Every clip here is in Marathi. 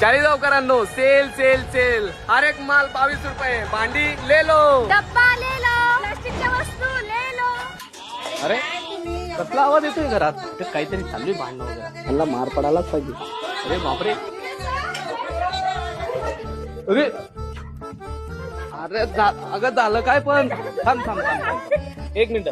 चाळीसगावकरांनो, सेल सेल सेल, हर एक माल 22 रुपये. भांडी ले लो, डब्बा ले लो, प्लास्टिकच्या वस्तू ले लो. अरे कसला आवाज येतोय घरात? ते काहीतरी चालू भांडण वगैरे, त्यांना मार पडायलाच पाहिजे. अरे बापरे, अरे अरे अगं झालं काय? पण थांब थांब थांब, एक मिनिट,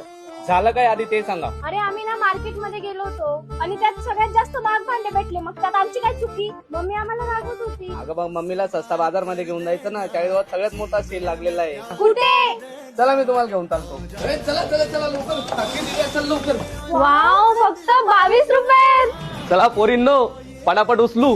झालं काय आधी ते सांगा. अरे आम्ही ना मार्केट मध्ये गेलो होतो आणि त्यात सगळ्यात जास्त महाग भांडे भेटले. मग त्यात आमची काय चुकी? मम्मी आम्हाला रागवत होती. अगं बघ, मम्मीला सस्ता बाजार मध्ये घेऊन जायचं ना. चाळीसगावात सगळ्यात मोठा सेल लागलेला आहे. कुठे? चला मी तुम्हाला घेऊन चालतो. अरे चला चला चला लवकर, टाकी दिली असेल लवकर. वाव, फक्त 22 रुपये. चला पोरींनो, पटापट उचलू.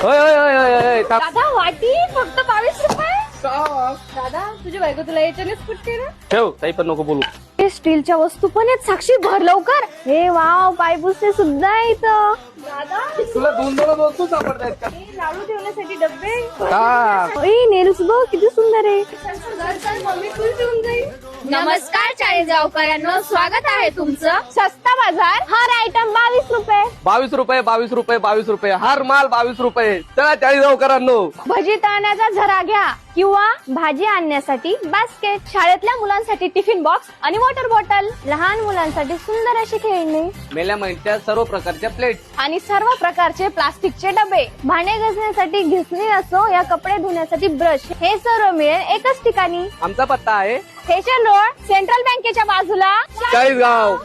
होय होय होय होय होय, थांब. दादा वाटी फक्त 22 रुपये. का? दादा तुझी बायको तुला याच्यानेच कुठते ना? ठेव, ताई पण नको बोलू. हे स्टीलच्या वस्तू पण आहेत. साक्षी भर लवकर. हे वाव, पायपुसणे सुद्धा आहे इथं. दादा तुला दोन दोन वस्तू सापडतायत का? हे लाडू ठेवण्यासाठी डब्बे. का? नेल्स बघ किती सुंदर आहे. मम्मी तुला ठेवून जाईल. नमस्कार चाळीसगावकरांनो, स्वागत आहे तुमचं. सस्ता बाजार, हर आयटम 22 रुपये. 22 रुपये 22 रुपये 22 रुपये, हर माल 22 रुपये. चला चाळीसगावकरांनो, भजी तळण्याचा झरा घ्या किंवा भाजी आणण्यासाठी बास्केट, शाळेतल्या मुलांसाठी टिफिन बॉक्स आणि वॉटर बॉटल, लहान मुलांसाठी सुंदर अशी खेळणी मेल्या महिन्याच्या सर्व प्रकारच्या प्लेट आणि सर्व प्रकारचे प्लास्टिकचे डबे, भांडे घासण्यासाठी घिसणी असो या कपडे धुण्यासाठी ब्रश, हे सर्व मिळेल एकच ठिकाणी. आमचा पत्ता आहे स्टेशन रोड, सेंट्रल बँकेच्या बाजूला, चाळीसगाव.